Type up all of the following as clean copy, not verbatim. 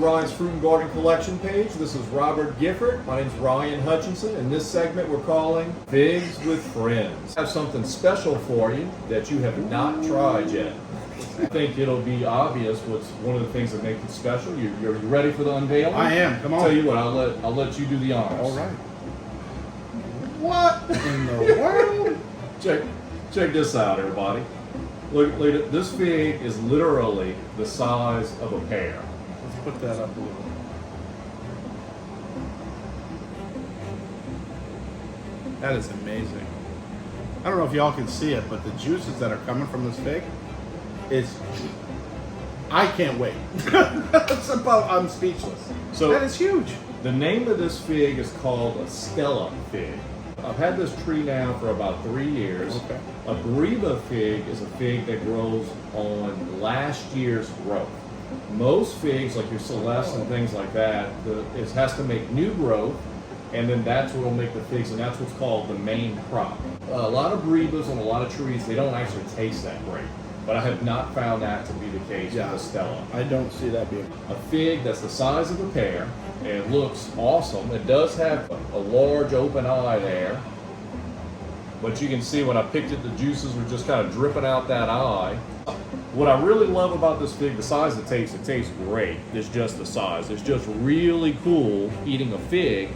Ryan's Fruit and Garden Collection page. This is Robert Gifford. My name's Ryan Hutchinson. In this segment we're calling Figs with Friends. I have something special for you that you have not tried yet. I think it'll be obvious what's one of the things that makes it special. You're ready for the unveiling? I am. Come on. Tell you what, I'll let you do the honors. All right. What in the world? Check this out, everybody. Look at this fig is literally the size of a pear. Let's put that up a little. That is amazing. I don't know if y'all can see it, but the juices that are coming from this fig is. I can't wait. I'm speechless. So that is huge. The name of this fig is called a Stella fig. I've had this tree now for about 3 years. Okay. A Greba fig is a fig that grows on last year's growth. Most figs, like your Celeste and things like that, it has to make new growth, and then that's what will make the figs, and that's what's called the main crop. A lot of Grebas on a lot of trees, they don't actually taste that great, but I have not found that to be the case with the Stella. I don't see that being. A fig that's the size of a pear, and it looks awesome. It does have a large open eye there, but you can see when I picked it, the juices were just kind of dripping out that eye. What I really love about this fig, the size it tastes great. It's just the size. It's just really cool eating a fig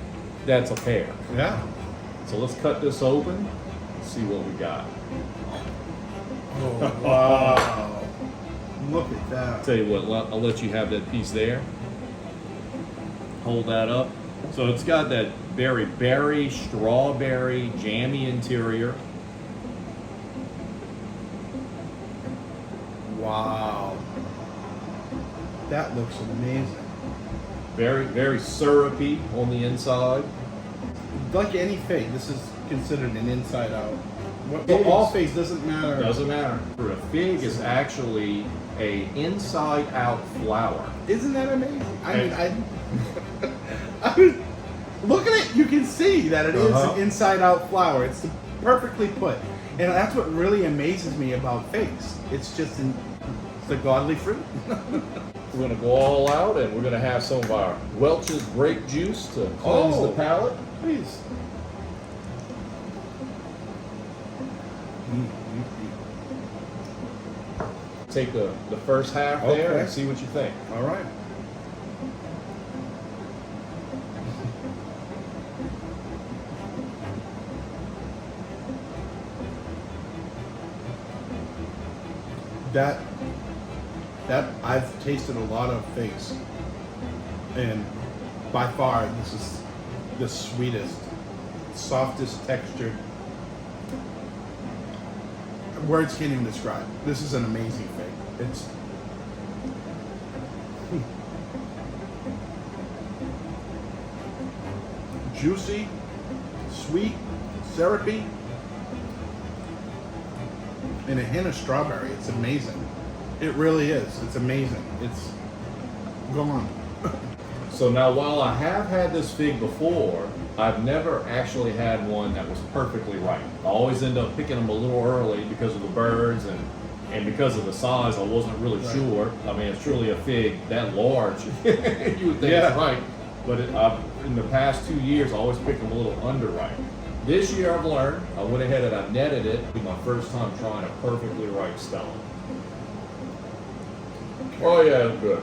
that's a pear. Yeah. So let's cut this open and see what we got. Oh, wow. Look at that. Tell you what, I'll let you have that piece there. Hold that up. So it's got that very berry, strawberry, jammy interior. Wow. That looks amazing. Very, very syrupy on the inside. Like any fig, this is considered an inside out. Well, all figs doesn't matter. Doesn't matter. A fig is actually a inside out flower. Isn't that amazing? I mean, look at it. You can see that it is an inside out flower. It's perfectly put. And that's what really amazes me about figs. It's just it's a godly fruit. We're going to go all out, and we're going to have some of our Welch's grape juice to cleanse the palate. Please. Take the first half there and see what you think. All right. That I've tasted a lot of figs, and by far this is the sweetest, softest textured. Words can't even describe. This is an amazing fig. It's juicy, sweet, syrupy, and a hint of strawberry. It's amazing. It really is. It's amazing. It's go on. So now, while I have had this fig before, I've never actually had one that was perfectly ripe. I always end up picking them a little early because of the birds and because of the size. I wasn't really sure. I mean, it's truly a fig that large. You would think it's ripe, but in the past 2 years, I always pick them a little underripe. This year, I've learned. I went ahead and I netted it. It was my first time trying a perfectly ripe Stella. Oh yeah, it was good.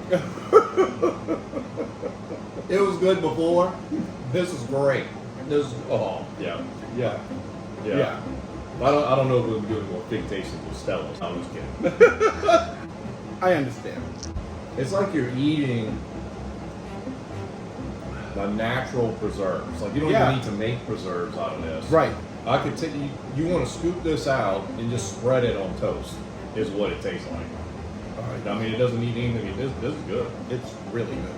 It was good before. This is great. This is, yeah. I don't know if we'll be doing more fig tastings with Stellas. I'm just kidding. I understand. It's like you're eating the natural preserves. Like you don't even need to make preserves out of this. Right. I could take you want to scoop this out and just spread it on toast. Is what it tastes like. I mean, it doesn't need anything. This is good. It's really good.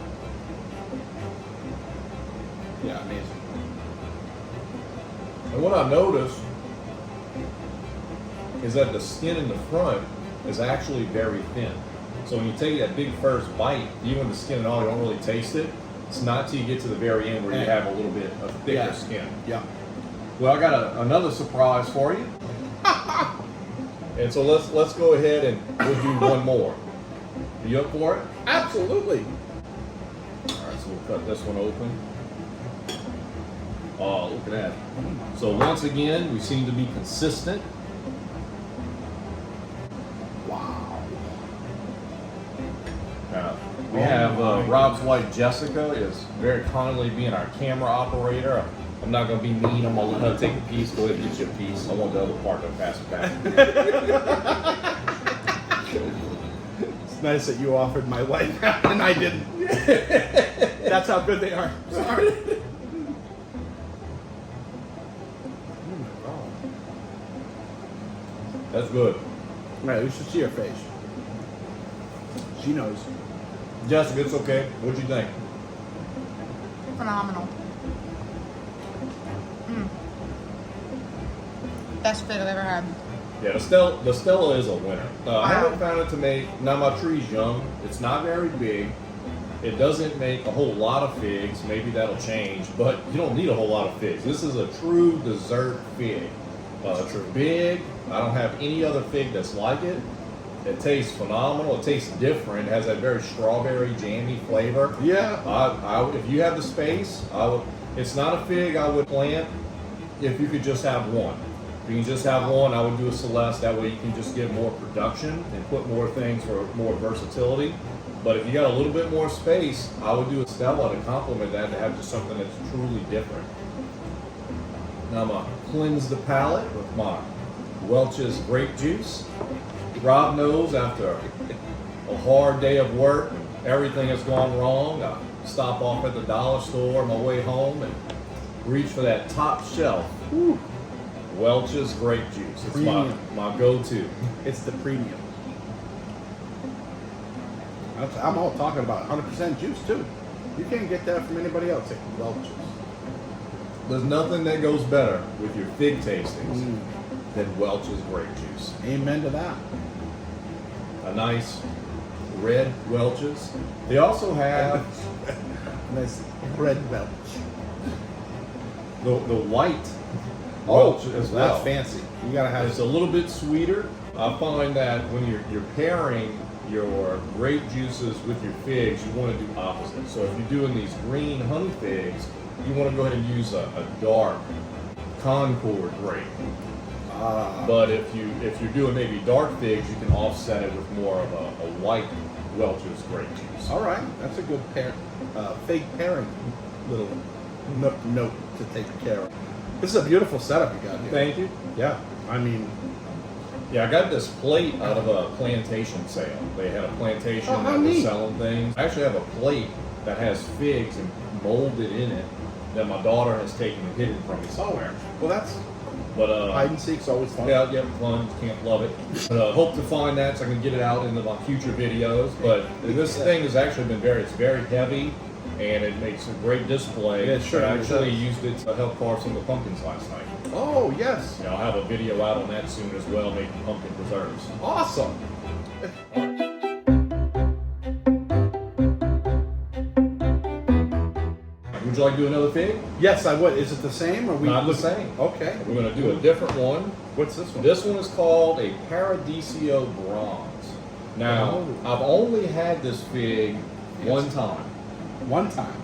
Yeah, amazing. And what I noticed is that the skin in the front is actually very thin. So when you take that big first bite, even with the skin and all, you don't really taste it. It's not till you get to the very end where you have a little bit of thicker skin. Yeah. Well, I got another surprise for you. And so let's go ahead and we'll do one more. Are you up for it? Absolutely. we'll cut this one open. Oh, look at that. So once again, we seem to be consistent. Wow. We have Rob's wife Jessica is very kindly being our camera operator. I'm not going to be mean. I'm going to let her take a piece. Go ahead and get you a piece. I want the other part to pass it back. It's nice that you offered my wife and I didn't. That's how good they are. Sorry. Oh my God. That's good. Right, you should see her face. She knows. Jessica, it's okay. What'd you think? Phenomenal. Best fig I've ever had. Yeah, the Stella is a winner. I haven't found it to make. Now my tree's young. It's not very big. It doesn't make a whole lot of figs. Maybe that'll change, but you don't need a whole lot of figs. This is a true dessert fig. It's big. I don't have any other fig that's like it. It tastes phenomenal. It tastes different. It has that very strawberry jammy flavor. Yeah. If you have the space, I would. It's not a fig I would plant if you could just have one. If you can just have one, I would do a Celeste. That way you can just get more production and put more things for more versatility. But if you got a little bit more space, I would do a Stella to complement that, to have just something that's truly different. Now I'm going to cleanse the palate with my Welch's grape juice. Rob knows after a hard day of work and everything has gone wrong, I stop off at the dollar store on my way home and reach for that top shelf. Whew. Welch's grape juice. It's my go-to. It's the premium. I'm all talking about 100% juice too. You can't get that from anybody else. Like Welch's. There's nothing that goes better with your fig tastings than Welch's grape juice. Amen to that. A nice red Welch's. They also have nice red Welch. the white Welch as well. That's fancy. You gotta have. It's a little bit sweeter. I find that when you're pairing your grape juices with your figs, you want to do opposite. So if you're doing these green honey figs, you want to go ahead and use a dark Concord grape. But if you're doing maybe dark figs, you can offset it with more of a white Welch's grape juice. All right, that's a good fig pairing little note to take care of. This is a beautiful setup you got here. Thank you. Yeah, I mean. Yeah, I got this plate out of a plantation sale. They had a plantation that was neat. selling things. I actually have a plate that has figs and molded in it that my daughter has taken and hidden from me somewhere. Well, that's. But hide and seek's always fun. Yeah, fun. Can't love it. But hope to find that so I can get it out into my future videos. But this thing has actually been it's very heavy, and it makes a great display. Yeah, sure. I actually used it to help carve some of the pumpkins last night. Oh, yes. Yeah, I'll have a video out on that soon as well, making pumpkin preserves. Awesome. Would you like to do another fig? Yes, I would. Is it the same? Or Not the same. Okay. We're going to do a different one. What's this one? This one is called a Paradiso Bronze. Now, I've only had this fig one time. One time.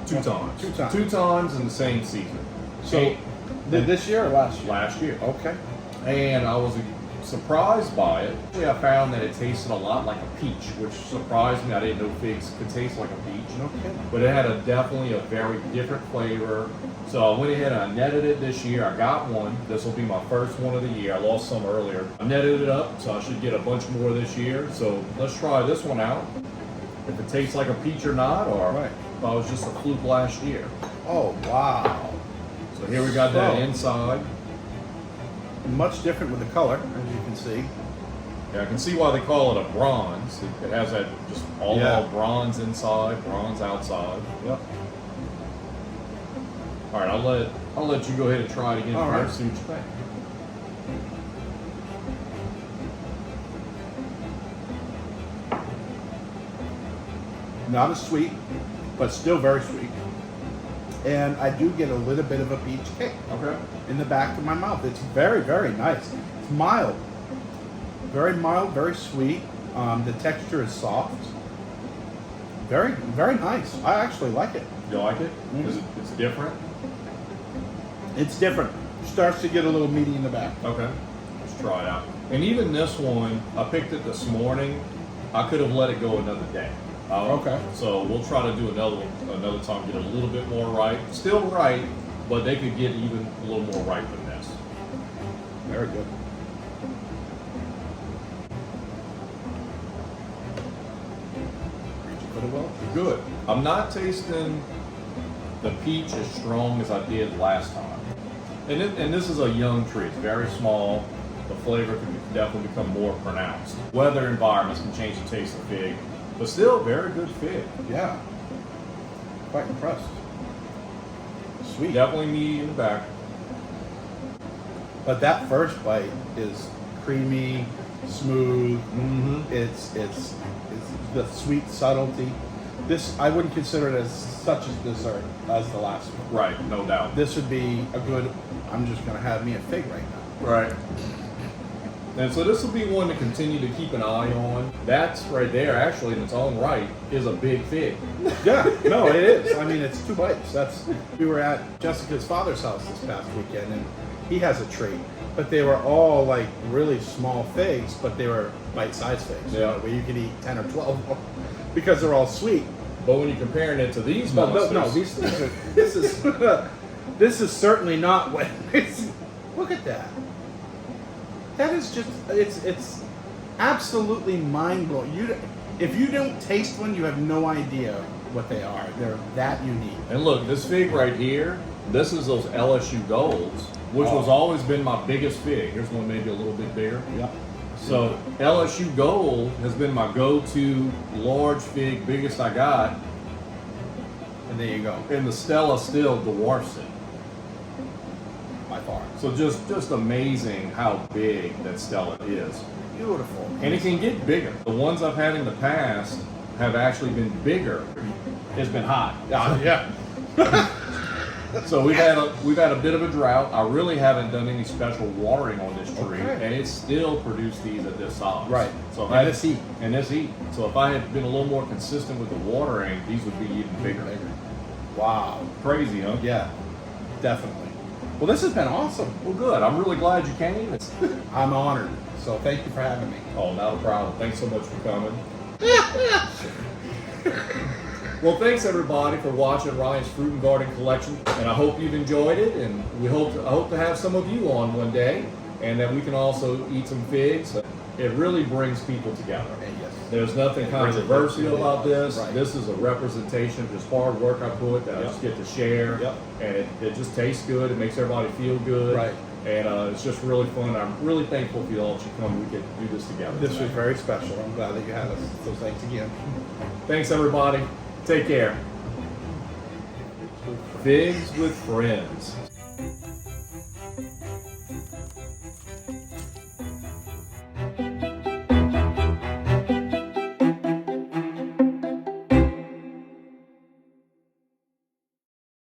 Two times. Two times. Two times in the same season. So, this year or last year? Last year. Okay. And I was surprised by it. Actually, I found that it tasted a lot like a peach, which surprised me. I didn't know figs could taste like a peach. Okay. But it had definitely a very different flavor. So I went ahead and I netted it this year. I got one. This will be my first one of the year. I lost some earlier. I netted it up, so I should get a bunch more this year. So let's try this one out. If it tastes like a peach or not, or if I was just a fluke last year. Oh, wow. So here we got that inside. Much different with the color, as you can see. Yeah, I can see why they call it a bronze. It has that just all bronze inside, bronze outside. Yep. All right, I'll let you go ahead and try it again first. See what you think. Not as sweet, but still very sweet. And I do get a little bit of a peach kick in the back of my mouth. It's very, very nice. It's mild. Very mild, very sweet. The texture is soft. Very, very nice. I actually like it. You like it? Mhm. It's different? It's different. Starts to get a little meaty in the back. Okay. Let's try it out. And even this one, I picked it this morning. I could have let it go another day. Okay. So we'll try to do another time, get a little bit more ripe. Still ripe, but they could get even a little more ripe than this. Very good. Did you put it well? Good. I'm not tasting the peach as strong as I did last time. And this is a young tree. It's very small. The flavor can definitely become more pronounced. Weather environments can change the taste of fig, but still very good fig. Yeah. Quite impressed. Sweet. Definitely meaty in the back. But that first bite is creamy, smooth. Mm-hmm. It's the sweet subtlety. This, I wouldn't consider it as such a dessert as the last one. Right, no doubt. This would be a good, I'm just going to have me a fig right now. Right. And so this will be one to continue to keep an eye on. That's right there, actually, in its own right, is a big fig. Yeah, no, it is. I mean, it's 2 bites. We were at Jessica's father's house this past weekend, and he has a tree. But they were all like really small figs, but they were bite-sized figs. Yeah. You know, where you could eat 10 or 12 of them because they're all sweet. But when you're comparing it to these No, monsters, this is this is certainly not what it's. Look at that. That is just it's absolutely mind blowing. If you don't taste one, you have no idea what they are. They're that unique. and look, this fig right here, this is those LSU Golds, which Oh. has always been my biggest fig. Here's one maybe a little bit bigger. Yeah. So LSU Gold has been my go-to large fig, biggest I got, And there you go. and the Stella still dwarfs it. By far. So just amazing how big that Stella is. Beautiful. And it can get bigger. The ones I've had in the past have actually been bigger. It's been hot. Yeah. So we've had a bit of a drought. I really haven't done any special watering on this tree, Okay. and it still produced these at this size. Right. So if And I- this heat. And this heat. So if I had been a little more consistent with the watering, these would be even bigger. Wow. Crazy, huh? Yeah. Definitely. Well, this has been awesome. Well, good. I'm really glad you came. I'm honored. So thank you for having me. Oh, not a problem. Thanks so much for coming. Well, thanks everybody for watching Ryan's Fruit and Garden Collection, and I hope you've enjoyed it. And I hope to have some of you on one day, and that we can also eat some figs. It really brings people together. Yes. There's nothing It really controversial does. about this. Right. This is a representation of just hard work I put that I Yep. just get to share. Yep. And it just tastes good. It makes everybody feel good. Right. And it's just really fun. I'm really thankful for you all to come. We could do this together. This was tonight. very special. I'm glad that you had us. So thanks again. Thanks everybody. Take care. Figs with friends.